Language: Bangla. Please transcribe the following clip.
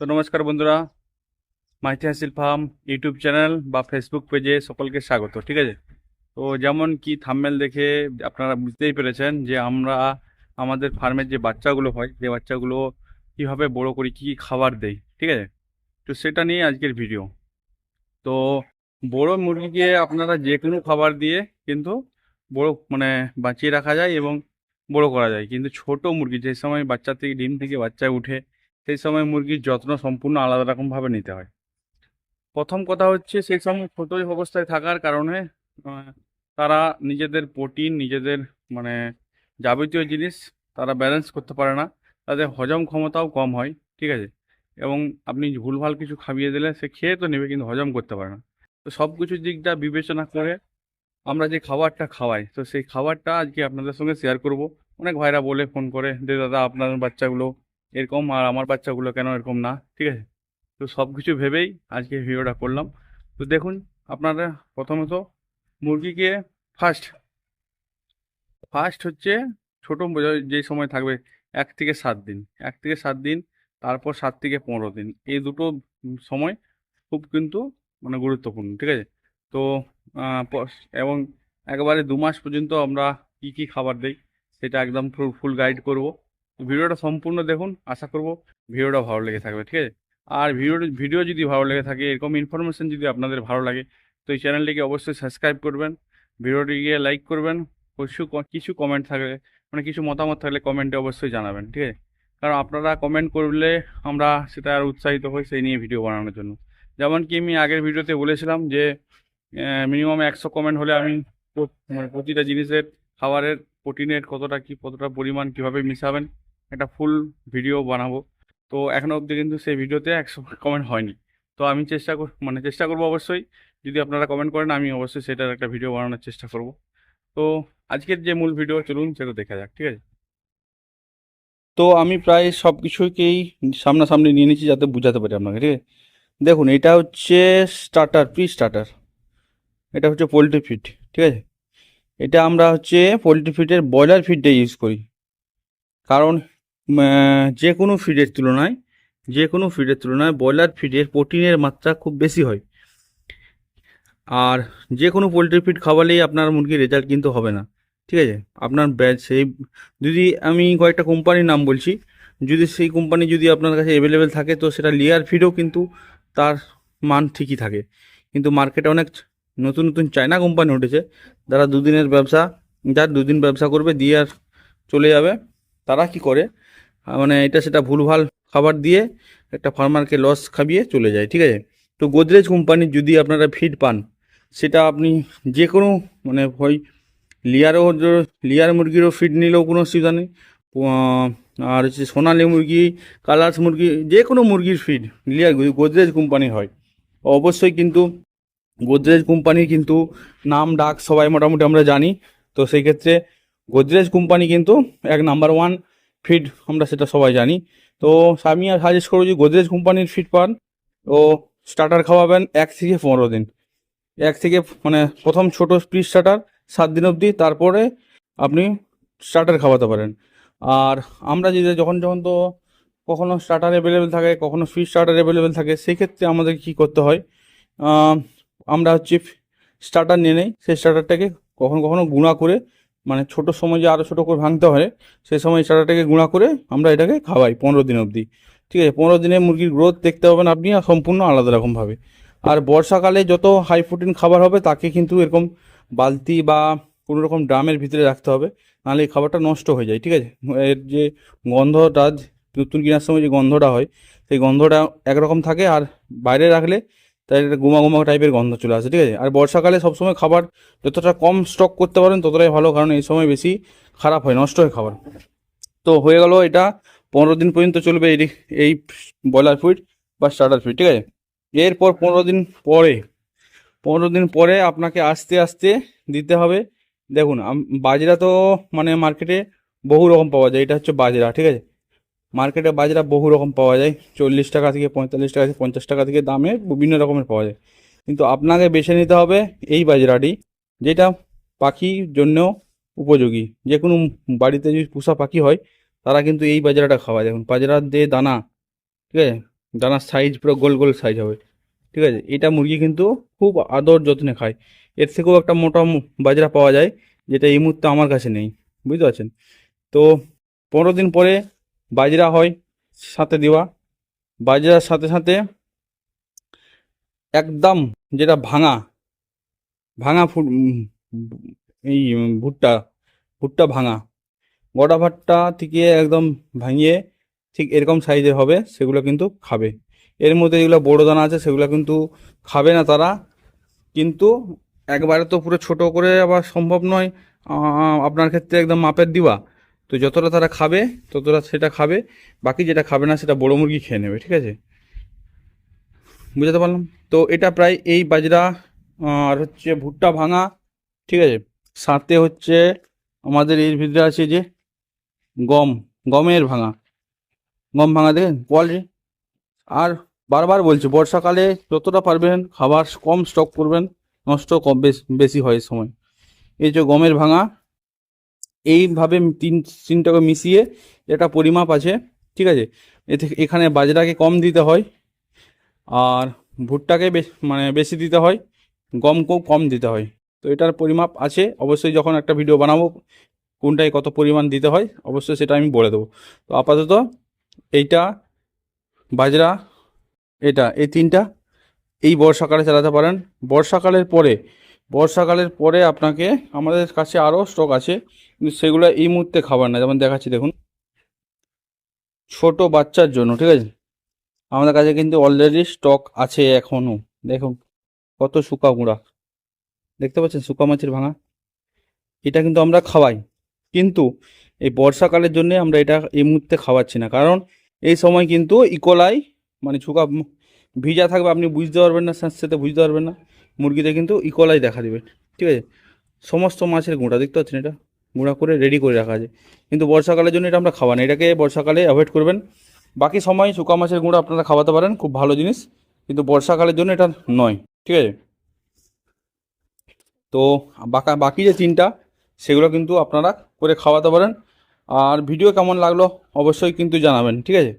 তো নমস্কার বন্ধুরা, মাইথি হাসিল ফার্ম ইউটিউব চ্যানেল বা ফেসবুক পেজে সকলকে স্বাগত। ঠিক আছে, তো যেমন কি থাম্বনেল দেখে আপনারা বুঝতেই পেরেছেন যে আমরা আমাদের ফার্মের যে বাচ্চাগুলো হয়, যে বাচ্চাগুলো কিভাবে বড় করি, কি খাবার দেই। ঠিক আছে, তো সেটা নিয়ে আজকের ভিডিও। তো বড় মুরগিকে আপনারা যে কোনো খাবার দিয়ে কিন্তু বড় বাঁচিয়ে রাখা যায় এবং বড় করা যায়, কিন্তু ছোট মুরগি যে সময় বাচ্চা থেকে ডিম থেকে বাচ্চা উঠে সেই সময় মুরগির যত্ন সম্পূর্ণ আলাদা রকমভাবে নিতে হয়। প্রথম কথা হচ্ছে সেই সময় ছোট অবস্থায় থাকার কারণে আহ, তারা নিজেদের প্রোটিন, নিজেদের মানে যাবতীয় জিনিস তারা ব্যালেন্স করতে পারে না, তাদের হজম ক্ষমতাও কম হয়। ঠিক আছে, এবং আপনি ভুলভাল কিছু খাইয়ে দিলে সে খেয়ে তো নেবে কিন্তু হজম করতে পারে না। তো সব কিছুর দিকটা বিবেচনা করে আমরা যে খাবারটা খাওয়াই, তো সেই খাবারটা আজকে আপনাদের সঙ্গে শেয়ার করব। অনেক ভাইরা বলে ফোন করে যে দাদা আপনার বাচ্চাগুলো এরকম আর আমার বাচ্চাগুলো কেন এরকম না। ঠিক আছে, তো সব কিছু ভেবেই আজকে ভিডিওটা করলাম। তো দেখুন, আপনারা প্রথমত মুরগিকে ফার্স্ট ফার্স্ট হচ্ছে ছোট যে সময় থাকবে 1 থেকে 7 দিন, 1 থেকে 7 দিন, তারপর 7 থেকে 15 দিন, এই দুটো সময় খুব কিন্তু গুরুত্বপূর্ণ। ঠিক আছে, তো এবং একেবারে 2 মাস পর্যন্ত আমরা কি কি খাবার দেই সেটা একদম ফুল গাইড করব। ভিডিওটা সম্পূর্ণ দেখুন, আশা করব ভিডিওটা ভালো লেগে থাকবে। ঠিক আছে, আর ভিডিও যদি ভালো লেগে থাকে, এরকম ইনফরমেশন যদি আপনাদের ভালো লাগে, তো এই চ্যানেলটিকে অবশ্যই সাবস্ক্রাইব করবেন, ভিডিওটিকে লাইক করবেন, কিছু কমেন্ট থাকলে কিছু মতামত থাকলে কমেন্টে অবশ্যই জানাবেন। ঠিক আছে, কারণ আপনারা কমেন্ট করলে আমরা সেটা আর উৎসাহিত হই সেই নিয়ে ভিডিও বানানোর জন্য। যেমন কি আমি আগের ভিডিওতে বলেছিলাম যে মিনিমাম 100 কমেন্ট হলে আমি প্রতিটা জিনিসের খাবারের প্রোটিনের কতটা পরিমাণ কিভাবে মিশাবেন একটা ফুল ভিডিও বানাবো। তো এখনো অবধি কিন্তু সেই ভিডিওতে 100 কমেন্ট হয়নি। তো আমি চেষ্টা করবো অবশ্যই, যদি আপনারা কমেন্ট করেন আমি অবশ্যই সেটার একটা ভিডিও বানানোর চেষ্টা করব। তো আজকের যে মূল ভিডিও, চলুন সেটা দেখা যাক। ঠিক আছে, তো আমি প্রায় সব কিছুকেই সামনাসামনি নিয়ে নিচ্ছি যাতে বুঝাতে পারি আপনাকে। ঠিক আছে, দেখুন এটা হচ্ছে প্রি স্টার্টার, এটা হচ্ছে পোলট্রি ফিড। ঠিক আছে, এটা আমরা হচ্ছে পোলট্রি ফিডের ব্রয়লার ফিডটা ইউজ করি, কারণ যে কোনো ফিডের তুলনায় ব্রয়লার ফিডের প্রোটিনের মাত্রা খুব বেশি হয়। আর যে কোনো পোলট্রি ফিড খাওয়ালেই আপনার মুরগির রেজাল্ট কিন্তু হবে না। ঠিক আছে, আপনার সেই যদি আমি কয়েকটা কোম্পানির নাম বলছি, যদি সেই কোম্পানি যদি আপনার কাছে অ্যাভেলেবেল থাকে তো সেটা লেয়ার ফিডও কিন্তু তার মান ঠিকই থাকে। কিন্তু মার্কেটে অনেক নতুন নতুন চায়না কোম্পানি উঠেছে, যার 2 দিন ব্যবসা করবে দিয়ে আর চলে যাবে। তারা কি করে, এটা সেটা ভুলভাল খাবার দিয়ে একটা ফার্মারকে লস খাইয়ে চলে যায়। ঠিক আছে, তো গোদরেজ কোম্পানির যদি আপনারা ফিড পান, সেটা আপনি যে কোনো হয় লিয়ার মুরগিরও ফিড নিলেও কোনো অসুবিধা নেই। আহ, আর হচ্ছে সোনালি মুরগি, কালার্স মুরগি, যে কোনো মুরগির ফিড গোদরেজ কোম্পানির হয়। অবশ্যই কিন্তু গোদরেজ কোম্পানির কিন্তু নাম ডাক সবাই মোটামুটি আমরা জানি। তো সেই ক্ষেত্রে গোদরেজ কোম্পানি কিন্তু নাম্বার 1 ফিড, আমরা সেটা সবাই জানি। তো আমি আর সাজেস্ট করবো যে গোদরেজ কোম্পানির ফিড পান ও স্টার্টার খাওয়াবেন 1 থেকে 15 দিন। প্রথম ছোট প্রি স্টার্টার 7 দিন অবধি, তারপরে আপনি স্টার্টার খাওয়াতে পারেন। আর আমরা যখন যখন তো কখনো স্টার্টার অ্যাভেলেবেল থাকে, কখনো ফিশ স্টার্টার অ্যাভেলেবেল থাকে, সেই ক্ষেত্রে আমাদের কী করতে হয়, আমরা হচ্ছে স্টার্টার নিয়ে নেই, সেই স্টার্টারটাকে কখনো কখনো গুঁড়া করে, ছোট সময় যে আরও ছোটো করে ভাঙতে হয়, সেই সময় স্টার্টারটাকে গুঁড়া করে আমরা এটাকে খাওয়াই 15 দিন অবধি। ঠিক আছে, 15 দিনে মুরগির গ্রোথ দেখতে পাবেন আপনি আর সম্পূর্ণ আলাদা রকমভাবে। আর বর্ষাকালে যত হাই প্রোটিন খাবার হবে তাকে কিন্তু এরকম বালতি বা কোনো রকম ড্রামের ভিতরে রাখতে হবে, নাহলে এই খাবারটা নষ্ট হয়ে যায়। ঠিক আছে, এর যে গন্ধটা, নতুন কেনার সময় যে গন্ধটা হয়, সেই গন্ধটা একরকম থাকে, আর বাইরে রাখলে তাই একটা গুমা গুমা টাইপের গন্ধ চলে আসে। ঠিক আছে, আর বর্ষাকালে সবসময় খাবার যতটা কম স্টক করতে পারেন ততটাই ভালো, কারণ এই সময় বেশি খারাপ হয়, নষ্ট হয় খাবার। তো হয়ে গেল, এটা 15 দিন পর্যন্ত চলবে এই ব্রয়লার ফিড বা স্টার্টার ফিড। ঠিক আছে, এরপর 15 দিন পরে আপনাকে আস্তে আস্তে দিতে হবে। দেখুন বাজরা তো মার্কেটে বহু রকম পাওয়া যায়, এটা হচ্ছে বাজরা। ঠিক আছে, মার্কেটে বাজরা বহু রকম পাওয়া যায়, 40 টাকা থেকে 45 টাকা থেকে 50 টাকা থেকে দামে বিভিন্ন রকমের পাওয়া যায়। কিন্তু আপনাকে বেছে নিতে হবে এই বাজরাটি, যেটা পাখির জন্য উপযোগী। যে কোনো বাড়িতে যদি পোষা পাখি হয় তারা কিন্তু এই বাজরাটা খাওয়ায়। দেখুন বাজরার যে দানা, ঠিক আছে, দানার সাইজ পুরো গোল গোল সাইজ হবে, ঠিক আছে। এটা মুরগি কিন্তু খুব আদর যত্নে খায়। এর থেকেও একটা মোটা বাজরা পাওয়া যায়, যেটা এই মুহূর্তে আমার কাছে নেই, বুঝতে পারছেন। তো 15 দিন পরে বাজরা হয় সাথে দেওয়া। বাজরার সাথে সাথে একদম যেটা ভাঙা ভাঙা এই ভুট্টা ভুট্টা ভাঙা গোটা ভাতটা থেকে একদম ভাঙিয়ে ঠিক এরকম সাইজের হবে, সেগুলো কিন্তু খাবে। এর মধ্যে যেগুলো বড় দানা আছে সেগুলো কিন্তু খাবে না তারা। কিন্তু একবারে তো পুরো ছোট করে আবার সম্ভব নয়, আপনার ক্ষেত্রে একদম মাপের দিবা। তো যতটা তারা খাবে ততটা সেটা খাবে, বাকি যেটা খাবে না সেটা বড় মুরগি খেয়ে নেবে, ঠিক আছে। বুঝাতে পারলাম? তো এটা প্রায় এই বাজরা আর হচ্ছে ভুট্টা ভাঙা, ঠিক আছে। সাথে হচ্ছে আমাদের এর ভিতরে আছে যে গম, গমের ভাঙা, গম ভাঙা দেখেন কোয়ালিটি। আর বারবার বলছি, বর্ষাকালে যতটা পারবেন খাবার কম স্টক করবেন, নষ্ট কম বেশি হয় এই সময়। এই যে গমের ভাঙা, এইভাবে তিনটাকে মিশিয়ে একটা পরিমাপ আছে, ঠিক আছে। এখানে বাজরাকে কম দিতে হয়, আর ভুট্টাকে মানে বেশি দিতে হয়, গমকেও কম দিতে হয়। তো এটার পরিমাপ আছে, অবশ্যই যখন একটা ভিডিও বানাবো কোনটায় কত পরিমাণ দিতে হয় অবশ্যই সেটা আমি বলে দেবো। তো আপাতত এইটা বাজরা, এই তিনটা এই বর্ষাকালে চালাতে পারেন। বর্ষাকালের পরে আপনাকে, আমাদের কাছে আরও স্টক আছে কিন্তু সেগুলো এই মুহূর্তে খাবার না। যেমন দেখাচ্ছি দেখুন, ছোট বাচ্চার জন্য, ঠিক আছে, আমাদের কাছে কিন্তু অলরেডি স্টক আছে এখনও। দেখুন কত শুকা গুঁড়া, দেখতে পাচ্ছেন শুকা মাছের ভাঙা। এটা কিন্তু আমরা খাওয়াই, কিন্তু এই বর্ষাকালের জন্য আমরা এটা এই মুহূর্তে খাওয়াচ্ছি না, কারণ এই সময় কিন্তু ইকোলাই মানে শুকা ভিজা থাকবে, আপনি বুঝতে পারবেন না, সাথে বুঝতে পারবেন না, মুরগিতে কিন্তু ইকোলাই দেখা দেবে, ঠিক আছে। সমস্ত মাছের গুঁড়া দেখতে পাচ্ছেন, এটা গুঁড়া করে রেডি করে রাখা আছে, কিন্তু বর্ষাকালের জন্য এটা আমরা খাওয়া না। এটাকে বর্ষাকালে অ্যাভয়েড করবেন। বাকি সময় শুকা মাছের গুঁড়া আপনারা খাওয়াতে পারেন, খুব ভালো জিনিস, কিন্তু বর্ষাকালের জন্য এটা নয়, ঠিক আছে। তো বাকি যে তিনটা সেগুলো কিন্তু আপনারা করে খাওয়াতে পারেন। আর ভিডিও কেমন লাগলো অবশ্যই কিন্তু জানাবেন, ঠিক আছে।